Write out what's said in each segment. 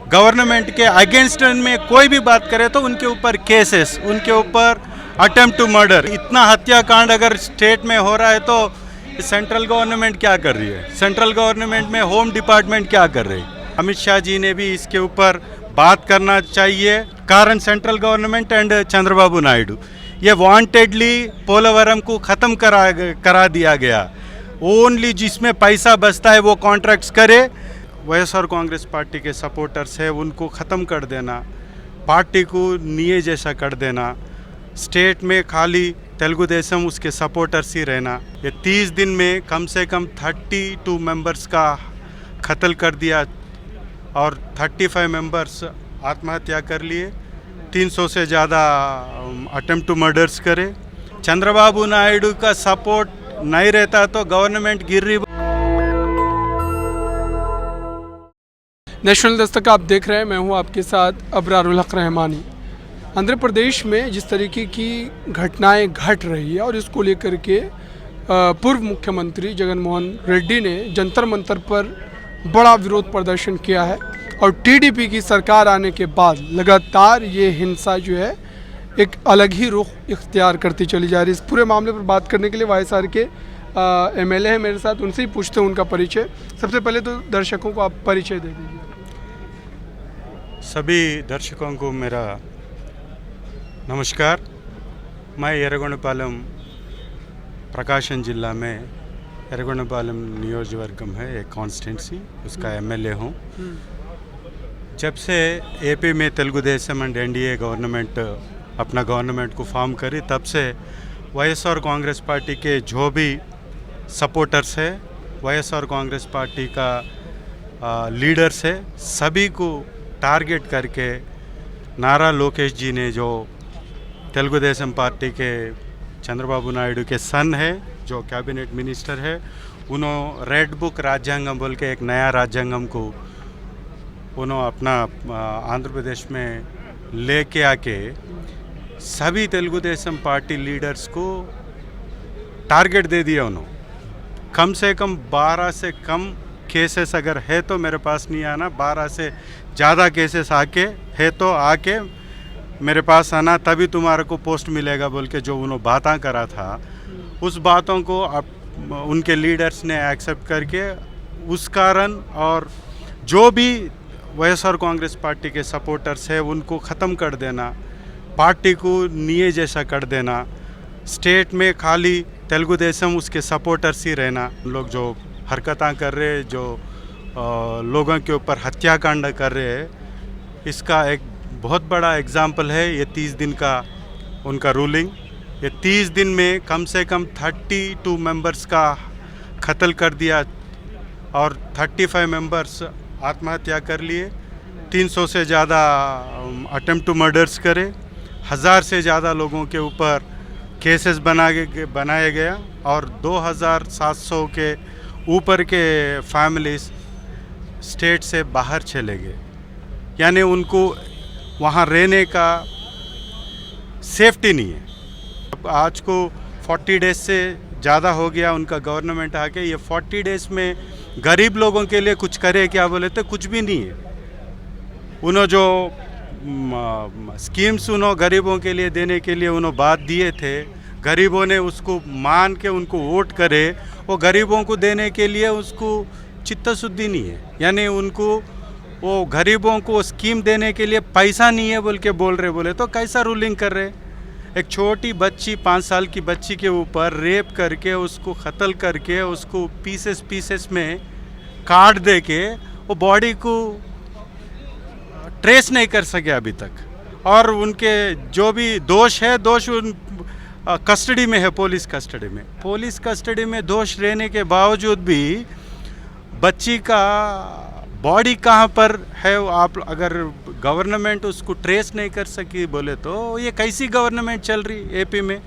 Government के against में कोई भी बात करे तो उनके ऊपर केसेस, उनके ऊपर अटेम्प्ट टू मर्डर। इतना हत्याकांड अगर स्टेट में हो रहा है तो सेंट्रल गवर्नमेंट क्या कर रही है? सेंट्रल गवर्नमेंट में होम डिपार्टमेंट क्या कर रही है? अमित शाह जी ने भी इसके ऊपर बात करना चाहिए। कारण central government and Chandrababu Naidu ये वांटेडली पोलवरम को ख़त्म करा दिया गया। ओनली जिसमें पैसा बचता है वो कॉन्ट्रैक्ट्स करे। वाईएसआर कांग्रेस पार्टी के सपोर्टर्स है उनको ख़त्म कर देना, पार्टी को नीए जैसा कर देना, स्टेट में खाली तेलुगु देशम उसके सपोर्टर्स ही रहना। ये 30 दिन में कम से कम 32 मेंबर्स का कत्ल कर दिया और 35 मेंबर्स आत्महत्या कर लिए, 300 से ज़्यादा अटेम्प्ट टू मर्डर्स करे। चंद्रबाबू नायडू का सपोर्ट नहीं रहता तो गवर्नमेंट गिर रही। नेशनल दस्तक आप देख रहे हैं, मैं हूं आपके साथ अबरारुल हक रहमानी। आंध्र प्रदेश में जिस तरीके की घटनाएं घट रही है और इसको लेकर के पूर्व मुख्यमंत्री जगन मोहन रेड्डी ने जंतर मंतर पर बड़ा विरोध प्रदर्शन किया है और टीडीपी की सरकार आने के बाद लगातार ये हिंसा जो है एक अलग ही रुख इख्तियार करती चली जा रही है। इस पूरे मामले पर बात करने के लिए वाईएसआर के एमएलए हैं मेरे साथ, उनसे ही पूछते हैं उनका परिचय। सबसे पहले तो दर्शकों को आप परिचय दे दीजिए। सभी दर्शकों को मेरा नमस्कार। मैं एर्रगोंडपालెం प्रकाशम जिला में एर्रगोंडपालెం नियोजकवर्गम है एक कॉन्स्टिट्यूंसी, उसका एमएलए हूँ। जब से एपी में Telugu Desam and NDA government अपना गवर्नमेंट को फॉर्म करी, तब से वाईएसआर कांग्रेस पार्टी के जो भी सपोर्टर्स है, वाईएसआर कांग्रेस पार्टी का लीडर्स है, सभी को टारगेट करके नारा लोकेश जी ने, जो तेलुगु देशम पार्टी के चंद्रबाबू नायडू के सन है, जो कैबिनेट मिनिस्टर है, उन्होंने रेड बुक राज्यांगम बोल के एक नया राज्यांगम को उन्होंने अपना आंध्र प्रदेश में लेके आके सभी तेलुगु देशम पार्टी लीडर्स को टारगेट दे दिया। उन्होंने कम से कम 12 से कम केसेस अगर है तो मेरे पास नहीं आना, 12 से ज़्यादा केसेस आके है तो आके मेरे पास आना, तभी तुम्हारे को पोस्ट मिलेगा बोल के जो उन्होंने बातें करा था, उस बातों को अब उनके लीडर्स ने एक्सेप्ट करके उस कारण और जो भी वाईएसआर कांग्रेस पार्टी के सपोर्टर्स है उनको ख़त्म कर देना, पार्टी को नीए जैसा कर देना, स्टेट में खाली तेलुगु देशम उसके सपोर्टर्स ही रहना। लोग जो हरकतें कर रहे हैं, जो लोगों के ऊपर हत्याकांड कर रहे हैं, इसका एक बहुत बड़ा एग्जाम्पल है ये 30 दिन का उनका रूलिंग। ये 30 दिन में कम से कम 32 मेंबर्स का कत्ल कर दिया और 35 मेंबर्स आत्महत्या कर लिए, 300 से ज़्यादा अटेम्प्ट टू मर्डर्स करे, 1000 से ज़्यादा लोगों के ऊपर केसेस बनाए गया और 2700 के ऊपर के फैमिलीज स्टेट से बाहर चले गए। यानी उनको वहाँ रहने का सेफ्टी नहीं है। अब आज को 40 डेज से ज़्यादा हो गया उनका गवर्नमेंट आके, ये 40 डेज में गरीब लोगों के लिए कुछ करे क्या बोले तो कुछ भी नहीं है। उन्होंने जो स्कीम्स उन्होंने गरीबों के लिए देने के लिए उन्होंने बात दिए थे, गरीबों ने उसको मान के उनको वोट करे, वो गरीबों को देने के लिए उसको चित्तशुद्धि नहीं है। यानी उनको वो गरीबों को स्कीम देने के लिए पैसा नहीं है बोल के बोले तो कैसा रूलिंग कर रहे? एक छोटी बच्ची 5 साल की बच्ची के ऊपर रेप करके उसको कत्ल करके उसको पीसेस में काट दे के वो बॉडी को ट्रेस नहीं कर सके अभी तक। और उनके जो भी दोष है, दोष उन कस्टडी में है, पुलिस कस्टडी में दोष रहने के बावजूद भी बच्ची का बॉडी कहाँ पर है, आप अगर गवर्नमेंट उसको ट्रेस नहीं कर सकी बोले तो ये कैसी गवर्नमेंट चल रही एपी में?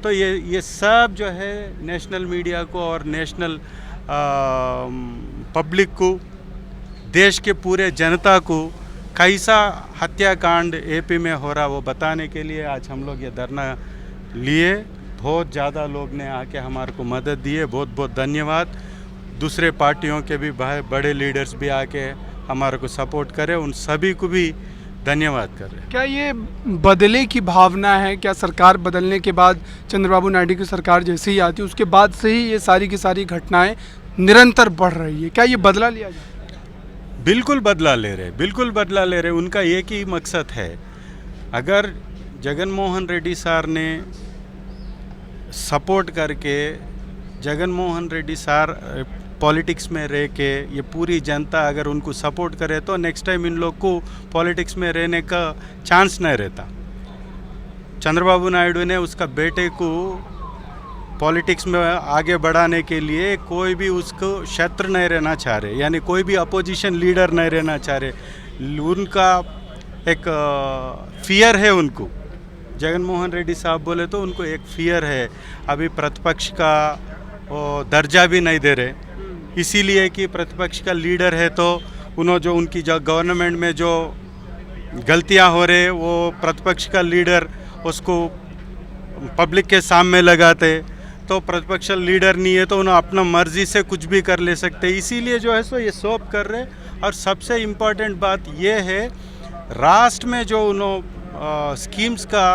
तो ये सब जो है नेशनल मीडिया को और नेशनल पब्लिक को, देश के पूरे जनता को कैसा हत्याकांड एपी में हो रहा वो बताने के लिए आज हम लोग ये धरना लिए। बहुत ज़्यादा लोग ने आके हमारे को मदद दी है, बहुत बहुत धन्यवाद। दूसरे पार्टियों के भी बड़े लीडर्स भी आके हमारे को सपोर्ट करे, उन सभी को भी धन्यवाद कर रहे हैं। क्या ये बदले की भावना है? क्या सरकार बदलने के बाद, चंद्रबाबू नायडू की सरकार जैसे ही आती है उसके बाद से ही ये सारी की सारी घटनाएं निरंतर बढ़ रही है? क्या ये बदला लिया जाए? बिल्कुल बदला ले रहे, बिल्कुल बदला ले रहे। उनका एक ही मकसद है, अगर जगन मोहन रेड्डी सर ने सपोर्ट करके, जगन मोहन रेड्डी सर पॉलिटिक्स में रह के, ये पूरी जनता अगर उनको सपोर्ट करे तो नेक्स्ट टाइम इन लोग को पॉलिटिक्स में रहने का चांस नहीं रहता। चंद्रबाबू नायडू ने उसका बेटे को पॉलिटिक्स में आगे बढ़ाने के लिए कोई भी उसको शत्रु नहीं रहना चाह रहे, यानी कोई भी अपोजिशन लीडर नहीं रहना चाह रहे। उनका एक फियर है उनको, जगन मोहन रेड्डी साहब बोले तो उनको एक फियर है, अभी प्रतिपक्ष का दर्जा भी नहीं दे रहे, इसीलिए कि प्रतिपक्ष का लीडर है तो उन्होंने जो उनकी जो गवर्नमेंट में जो गलतियां हो रहे वो प्रतिपक्ष का लीडर उसको पब्लिक के सामने लगाते, तो प्रतिपक्ष लीडर नहीं है तो उन्हें अपना मर्जी से कुछ भी कर ले सकते, इसीलिए जो है सो ये सॉप कर रहे। और सबसे इम्पोर्टेंट बात ये है, राष्ट्र में जो उन्होंने स्कीम्स का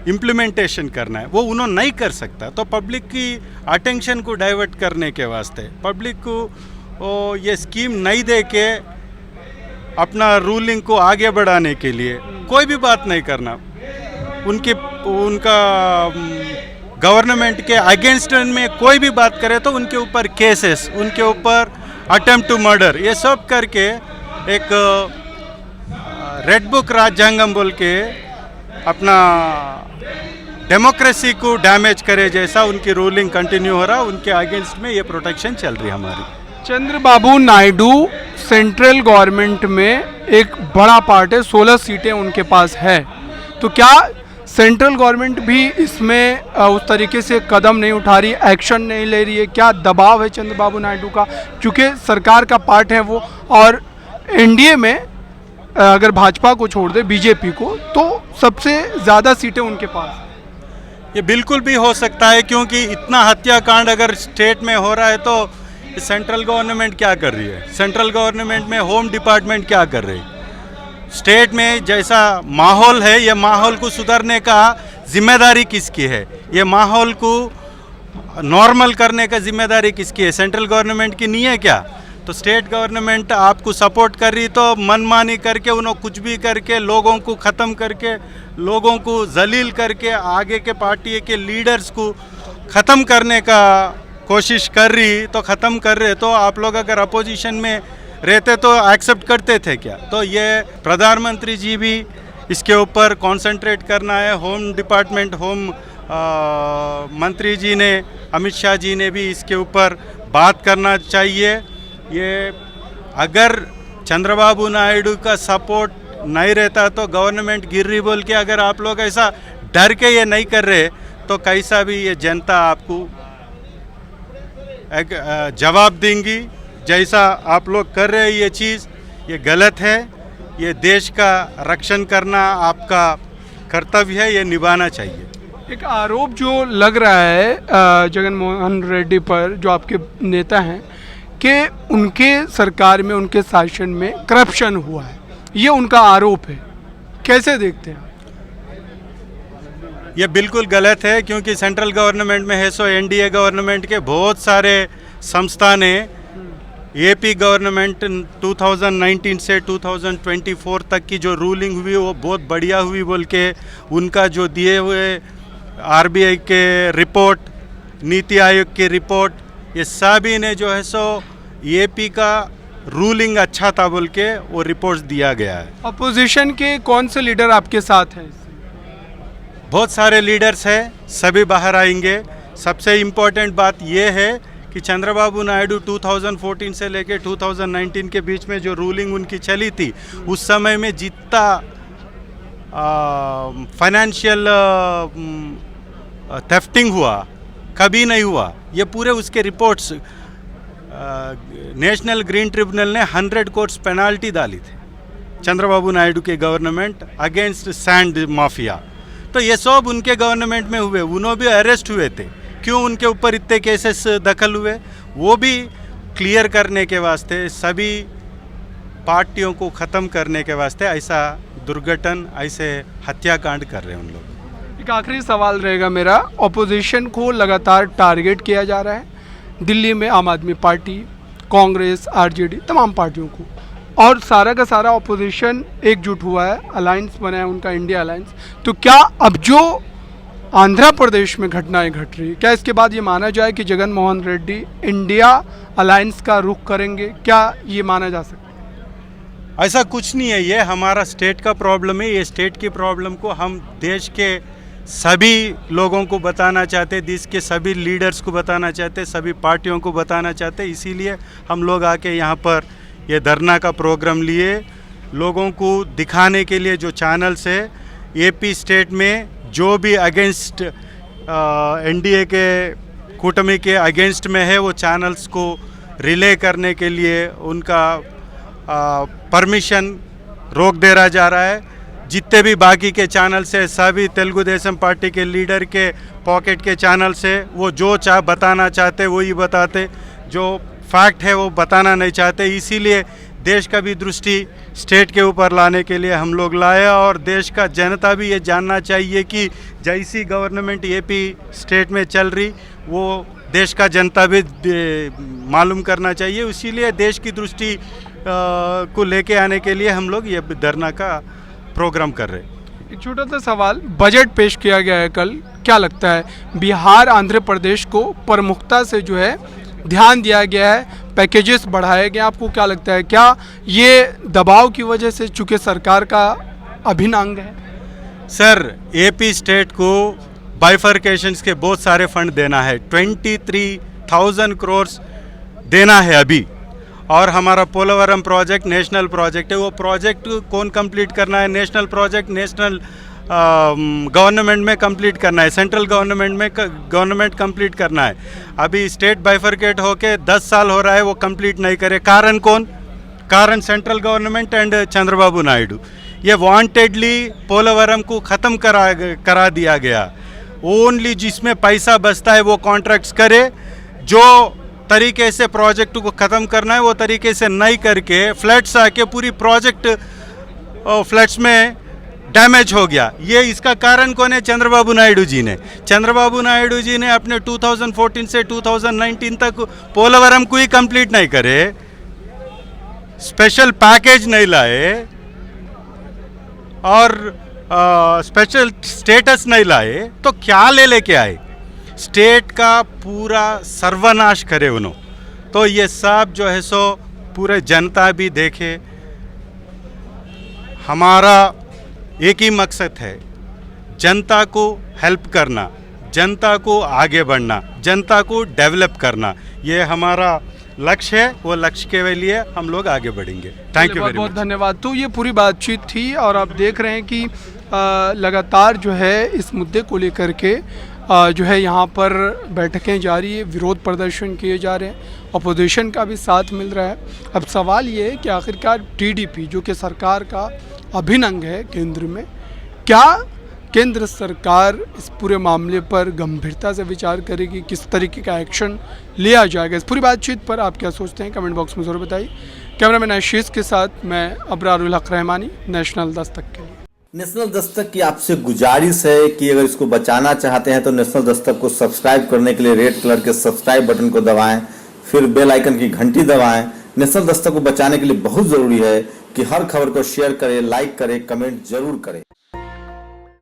इम्प्लीमेंटेशन करना है वो उन्होंने नहीं कर सकता, तो पब्लिक की अटेंशन को डाइवर्ट करने के वास्ते पब्लिक को ये स्कीम नहीं दे के अपना रूलिंग को आगे बढ़ाने के लिए कोई भी बात नहीं करना, उनका गवर्नमेंट के अगेंस्ट में कोई भी बात करे तो उनके ऊपर केसेस, उनके ऊपर अटेम्प्ट टू मर्डर, ये सब करके एक रेड बुक राज्यांगम बोल के अपना डेमोक्रेसी को डैमेज करे जैसा उनकी रूलिंग कंटिन्यू हो रहा, उनके अगेंस्ट में ये प्रोटेक्शन चल रही है हमारी। चंद्रबाबू नायडू सेंट्रल गवर्नमेंट में एक बड़ा पार्ट है, 16 सीटें उनके पास है, तो क्या सेंट्रल गवर्नमेंट भी इसमें उस तरीके से कदम नहीं उठा रही, एक्शन नहीं ले रही है? क्या दबाव है चंद्रबाबू नायडू का, क्योंकि सरकार का पार्ट है वो, और एनडीए में अगर भाजपा को छोड़ दे बीजेपी को तो सबसे ज़्यादा सीटें उनके पास? ये बिल्कुल भी हो सकता है, क्योंकि इतना हत्याकांड अगर स्टेट में हो रहा है तो सेंट्रल गवर्नमेंट क्या कर रही है, सेंट्रल गवर्नमेंट में होम डिपार्टमेंट क्या कर रही है? स्टेट में जैसा माहौल है, ये माहौल को सुधारने का जिम्मेदारी किसकी है? ये माहौल को नॉर्मल करने का जिम्मेदारी किसकी है? सेंट्रल गवर्नमेंट की नहीं है क्या? तो स्टेट गवर्नमेंट आपको सपोर्ट कर रही तो मनमानी करके, उन्होंने कुछ भी करके, लोगों को ख़त्म करके, लोगों को जलील करके, आगे के पार्टी के लीडर्स को ख़त्म करने का कोशिश कर रही, तो ख़त्म कर रहे, तो आप लोग अगर अपोजिशन में रहते तो एक्सेप्ट करते थे क्या? तो ये प्रधानमंत्री जी भी इसके ऊपर कंसंट्रेट करना है, होम डिपार्टमेंट, होम मंत्री जी ने, अमित शाह जी ने भी इसके ऊपर बात करना चाहिए। ये अगर चंद्रबाबू नायडू का सपोर्ट नहीं रहता तो गवर्नमेंट गिर रही बोल के अगर आप लोग ऐसा डर के ये नहीं कर रहे तो कैसा भी ये जनता आपको एक जवाब देंगी। जैसा आप लोग कर रहे हैं ये चीज़, ये गलत है, ये देश का रक्षण करना आपका कर्तव्य है, ये निभाना चाहिए। एक आरोप जो लग रहा है जगन मोहन रेड्डी पर, जो आपके नेता हैं, कि उनके सरकार में, उनके शासन में करप्शन हुआ है, ये उनका आरोप है, कैसे देखते हैं? ये बिल्कुल गलत है, क्योंकि सेंट्रल गवर्नमेंट में है सो एनडीए गवर्नमेंट के बहुत सारे संस्था ने एपी गवर्नमेंट 2019 से 2024 तक की जो रूलिंग हुई वो बहुत बढ़िया हुई बोल के, उनका जो दिए हुए आरबीआई के रिपोर्ट, नीति आयोग की रिपोर्ट, ये सभी ने जो है सो एपी का रूलिंग अच्छा था बोल के वो रिपोर्ट्स दिया गया है। अपोजिशन के कौन से लीडर आपके साथ हैं? बहुत सारे लीडर्स हैं, सभी बाहर आएंगे। सबसे इम्पोर्टेंट बात ये है कि चंद्रबाबू नायडू 2014 से लेकर 2019 के बीच में जो रूलिंग उनकी चली थी, उस समय में जितना फाइनेंशियल थेफ्टिंग हुआ कभी नहीं हुआ। ये पूरे उसके रिपोर्ट्स नेशनल ग्रीन ट्रिब्यूनल ने 100 करोड़ पेनाल्टी डाली थी चंद्रबाबू नायडू के गवर्नमेंट अगेंस्ट सैंड माफिया। तो ये सब उनके गवर्नमेंट में हुए, उन्होंने भी अरेस्ट हुए थे। क्यों उनके ऊपर इतने केसेस दखल हुए, वो भी क्लियर करने के वास्ते सभी पार्टियों को ख़त्म करने के वास्ते ऐसा दुर्घटन, ऐसे हत्याकांड कर रहे हैं उन लोग। एक आखिरी सवाल रहेगा मेरा, ऑपोजिशन को लगातार टारगेट किया जा रहा है, दिल्ली में आम आदमी पार्टी, कांग्रेस, आरजेडी, तमाम पार्टियों को, और सारा का सारा ऑपोजिशन एकजुट हुआ है, अलायंस बना है उनका, इंडिया अलायंस। तो क्या अब जो आंध्र प्रदेश में घटनाएं घट रही है, क्या इसके बाद ये माना जाए कि जगन मोहन रेड्डी इंडिया अलायंस का रुख करेंगे? क्या ये माना जा सकता है? ऐसा कुछ नहीं है, ये हमारा स्टेट का प्रॉब्लम है। ये स्टेट की प्रॉब्लम को हम देश के सभी लोगों को बताना चाहते, देश के सभी लीडर्स को बताना चाहते, सभी पार्टियों को बताना चाहते। इसीलिए हम लोग आके यहाँ पर ये धरना का प्रोग्राम लिए, लोगों को दिखाने के लिए जो चैनल्स है एपी स्टेट में जो भी अगेंस्ट एनडीए के कूटमी के अगेंस्ट में है, वो चैनल्स को रिले करने के लिए उनका परमिशन रोक दे रहा जा रहा है। जितने भी बाकी के चैनल्स है, सभी तेलुगु देशम पार्टी के लीडर के पॉकेट के चैनल्स है, वो जो बताना चाहते वही बताते, जो फैक्ट है वो बताना नहीं चाहते। इसीलिए देश का भी दृष्टि स्टेट के ऊपर लाने के लिए हम लोग लाए, और देश का जनता भी ये जानना चाहिए कि जैसी गवर्नमेंट एपी स्टेट में चल रही वो देश का जनता भी मालूम करना चाहिए। इसीलिए देश की दृष्टि को लेके आने के लिए हम लोग ये धरना का प्रोग्राम कर रहे हैं। एक छोटा सा सवाल, बजट पेश किया गया है कल, क्या लगता है बिहार आंध्र प्रदेश को प्रमुखता से जो है ध्यान दिया गया है, पैकेजेस बढ़ाए गए, आपको क्या लगता है क्या ये दबाव की वजह से, चूँकि सरकार का अभिन्न अंग है? सर, एपी स्टेट को बाइफर्केशंस के बहुत सारे फंड देना है, 23,000 करोड़ देना है अभी। और हमारा पोलवरम प्रोजेक्ट नेशनल प्रोजेक्ट है, वो प्रोजेक्ट कौन कंप्लीट करना है? नेशनल प्रोजेक्ट नेशनल गवर्नमेंट में कंप्लीट करना है, सेंट्रल गवर्नमेंट कंप्लीट करना है। अभी स्टेट बाइफर्केट होके 10 साल हो रहा है, वो कंप्लीट नहीं करे। कारण कौन? कारण central government and Chandrababu Naidu. ये वांटेडली पोलवरम को ख़त्म करा दिया गया। ओनली जिसमें पैसा बचता है वो कॉन्ट्रैक्ट्स करे, जो तरीके से प्रोजेक्ट को ख़त्म करना है वो तरीके से नहीं करके फ्लड्स आके पूरी प्रोजेक्ट फ्लड्स में डैमेज हो गया। ये इसका कारण कौन है? चंद्रबाबू नायडू जी ने। चंद्रबाबू नायडू जी ने अपने 2014 से 2019 तक पोलवरम को ही कंप्लीट नहीं करे, स्पेशल पैकेज नहीं लाए और स्पेशल स्टेटस नहीं लाए, तो क्या लेके आए? स्टेट का पूरा सर्वनाश करे उन्होंने। तो ये सब जो है सो पूरे जनता भी देखे। हमारा एक ही मकसद है, जनता को हेल्प करना, जनता को आगे बढ़ना, जनता को डेवलप करना। ये हमारा लक्ष्य है, वो लक्ष्य के लिए हम लोग आगे बढ़ेंगे। Thank you very much. बहुत धन्यवाद। तो ये पूरी बातचीत थी, और आप देख रहे हैं कि लगातार जो है इस मुद्दे को लेकर के जो है यहाँ पर बैठकें जारी है, विरोध प्रदर्शन किए जा रहे हैं, अपोजिशन का भी साथ मिल रहा है। अब सवाल ये है कि आखिरकार टीडीपी जो कि सरकार का अभिन्न अंग है केंद्र में, क्या केंद्र सरकार इस पूरे मामले पर गंभीरता से विचार करेगी, किस तरीके का एक्शन लिया जाएगा? इस पूरी बातचीत पर आप क्या सोचते हैं, कमेंट बॉक्स में ज़रूर बताइए। कैमरामैन आशीष के साथ मैं अबरारुल हक रहमानी, नेशनल दस्तक के लिए। नेशनल दस्तक की आपसे गुजारिश है कि अगर इसको बचाना चाहते हैं तो नेशनल दस्तक को सब्सक्राइब करने के लिए रेड कलर के सब्सक्राइब बटन को दबाएं, फिर बेल आइकन की घंटी दबाएं। नेशनल दस्तक को बचाने के लिए बहुत ज़रूरी है कि हर खबर को शेयर करें, लाइक करें, कमेंट जरूर करें।